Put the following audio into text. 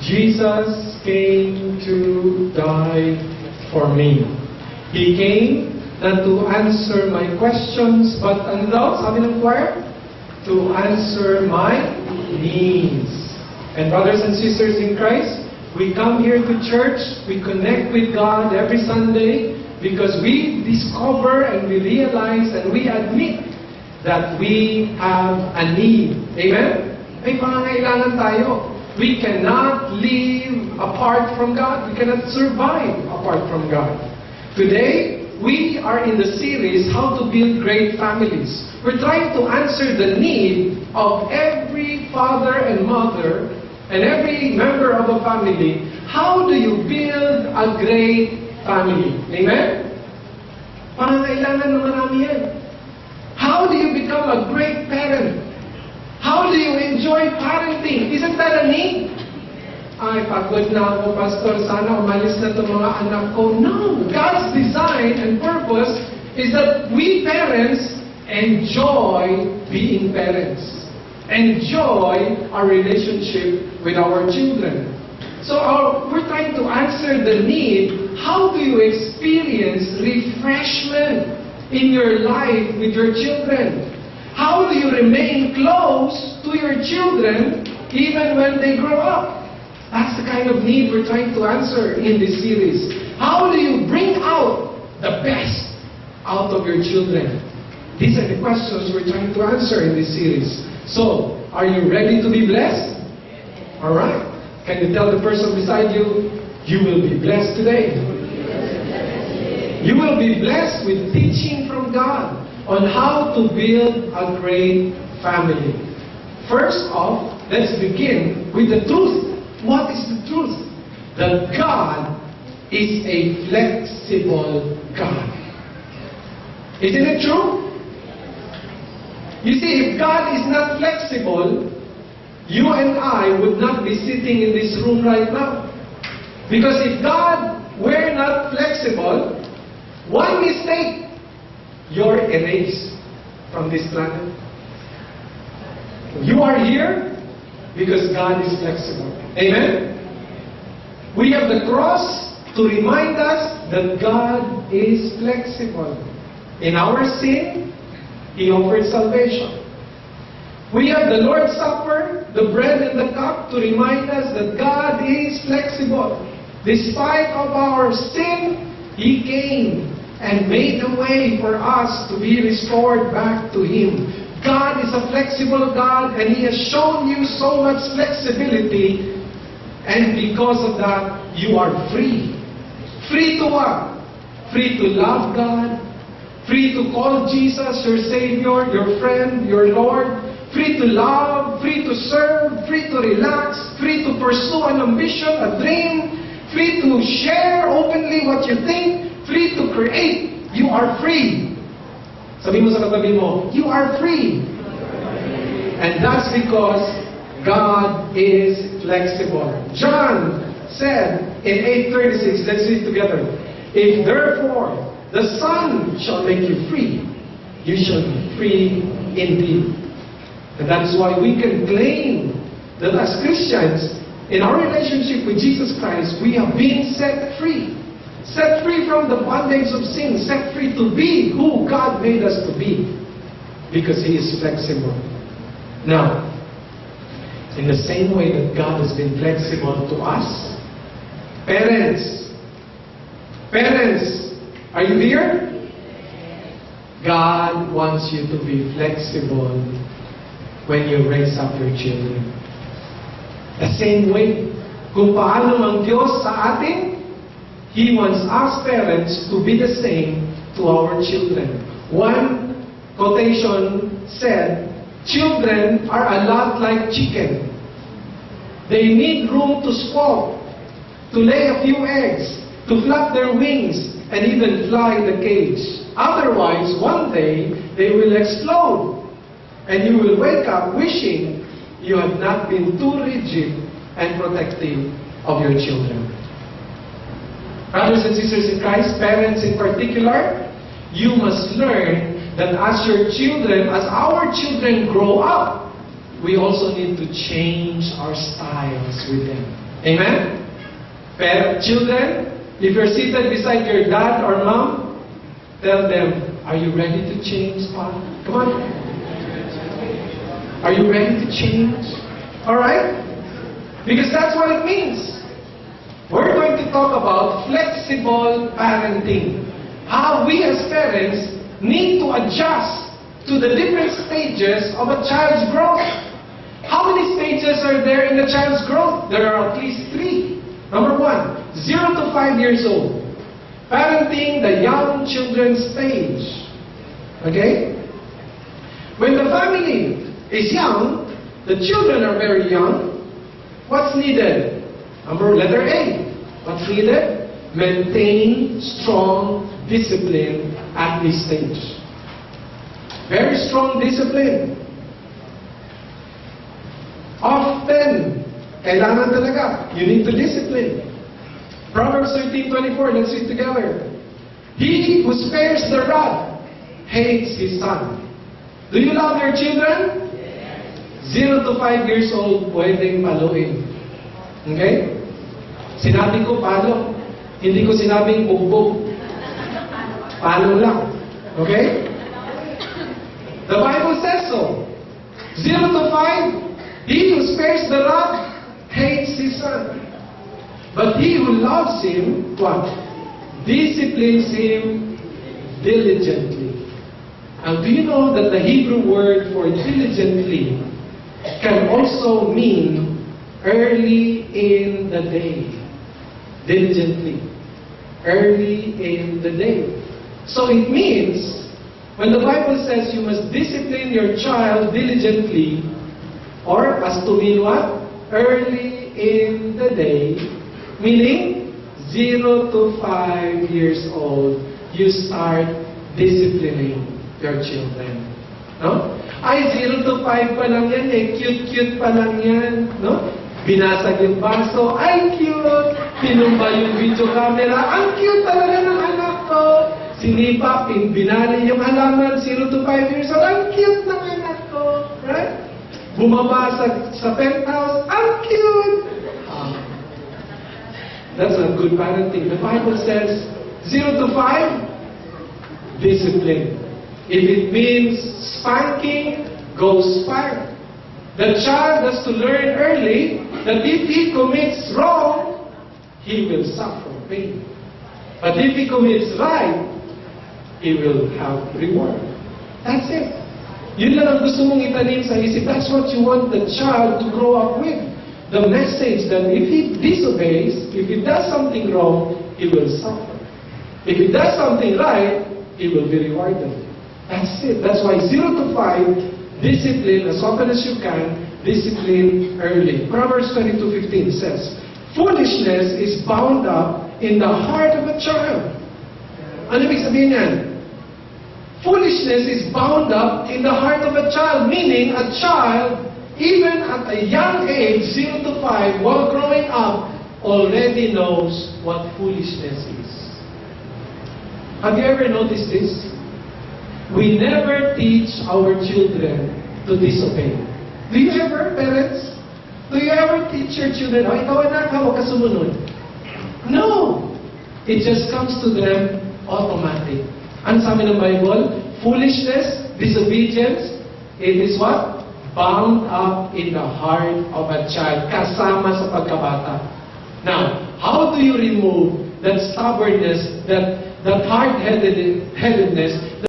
Jesus came to die for me. He came not to answer my questions, but ano daw, sabi ng choir? To answer my needs. And brothers and sisters in Christ, we come here to church, we connect with God every Sunday because we discover and we realize and we admit that we have a need. Amen? May pangangailangan tayo. We cannot live apart from God. We cannot survive apart from God. Today, we are in the series, How to Build Great Families. We're trying to answer the need of every father and mother and every member of a family. How do you build a great family? Amen? Pangangailangan ng marami yan. How do you become a great parent? How do you enjoy parenting? Isn't that a need? Ay, pagod na ako, Pastor. Sana umalis na itong mga anak ko. No! God's design and purpose is that we parents enjoy being parents. Enjoy our relationship with our children. So we're trying to answer the need. How do you experience refreshment in your life with your children? How do you remain close to your children even when they grow up? That's the kind of need we're trying to answer in this series. How do you bring out the best out of your children? These are the questions we're trying to answer in this series. So, are you ready to be blessed? Alright. Can you tell the person beside you, you will be blessed today? You will be blessed with teaching from God on how to build a great family. First off, let's begin with the truth. What is the truth? That God is a flexible God. Isn't it true? You see, if God is not flexible, you and I would not be sitting in this room right now. Because if God were not flexible, one mistake, you're erased from this planet. You are here because God is flexible. Amen? We have the cross to remind us that God is flexible. In our sin, He offered salvation. We have the Lord's Supper, the bread and the cup, to remind us that God is flexible. Despite of our sin, He came and made a way for us to be restored back to Him. God is a flexible God, and He has shown you so much flexibility, and because of that, you are free. Free to what? Free to love God, free to call Jesus your Savior, your friend, your Lord, free to love, free to serve, free to relax, free to pursue an ambition, a dream, free to share openly what you think, free to create. You are free. Sabi mo sa katabi mo, you are free. And that's because God is flexible. John said in 8:36, let's read together. If therefore the Son shall make you free, you shall be free indeed. And that is why we can claim that as Christians, in our relationship with Jesus Christ, we have been set free. Set free from the bondage of sin. Set free to be who God made us to be. Because He is flexible. Now, in the same way that God has been flexible to us, parents, are you here? God wants you to be flexible when you raise up your children. The same way, kung paano ang Diyos sa atin, He wants us parents to be the same to our children. One quotation said, children are a lot like chicken. They need room to squawk, to lay a few eggs, to flap their wings, and even fly in the cage. Otherwise, one day, they will explode. And you will wake up wishing you had not been too rigid and protective of your children. Brothers and sisters in Christ, parents in particular, you must learn that as your children, as our children grow up, we also need to change our styles with them. Amen? Children, if you're seated beside your dad or mom, tell them, are you ready to change, Pa? Come on. Are you ready to change? Alright? Because that's what it means. We're going to talk about flexible parenting. How we as parents need to adjust to the different stages of a child's growth. How many stages are there in a child's growth? There are at least 3. Number 1, 0 to 5 years old. Parenting the young children's stage. Okay? When the family is young, the children are very young, what's needed? Letter A. What's needed? Maintain strong discipline at this stage. Very strong discipline. Often, kailangan talaga. You need to discipline. Proverbs 13:24, let's read together. He who spares the rod hates his son. Do you love your children? 0 to 5 years old, pwedeng paluin. Okay? Sinabi ko palo. Hindi ko sinabing bugbog. Palo lang. Okay? The Bible says so. 0 to 5, he who spares the rod hates his son. But he who loves him, what? Disciplines him diligently. And do you know that the Hebrew word for diligently can also mean early in the day? Diligently. Early in the day. So it means, when the Bible says you must discipline your child diligently, or as to mean what? Early in the day, meaning 0 to 5 years old, you start disciplining your children. No? Ay, 0 to 5 pa lang yan eh. Cute-cute pa lang yan. No? Binasag yung baso. Ay, cute! Pinumba yung video camera. Ang cute talaga ng anak ko. Sinipa, binali yung halaman. 0 to 5 years old. Ang cute ng anak ko. Right? Bumaba sa penthouse. Ang cute! That's not good parenting. The Bible says 0 to 5, discipline. If it means spanking, go spank. The child has to learn early that if he commits wrong, he will suffer pain. But if he commits right, he will have reward. That's it. Yun lang ang gusto mong itanim sa isip. That's what you want the child to grow up with. The message that if he disobeys, if he does something wrong, he will suffer. If he does something right, he will be rewarded. That's it. That's why 0 to 5, discipline as often as you can, discipline early. Proverbs 22:15 says, foolishness is bound up in the heart of a child. Ano ibig sabihin yan? Foolishness is bound up in the heart of a child, meaning a child, even at a young age, 0 to 5, while growing up, already knows what foolishness is. Have you ever noticed this? We never teach our children to disobey. Do you ever, parents? Do you ever teach your children, oh, ikaw anak, huwag ka sumunod? No! It just comes to them automatic. Ano sabi ng Bible? Foolishness, disobedience, it is what? Bound up in the heart of a child, kasama sa pagkabata. Now, how do you remove that stubbornness, that hard-headedness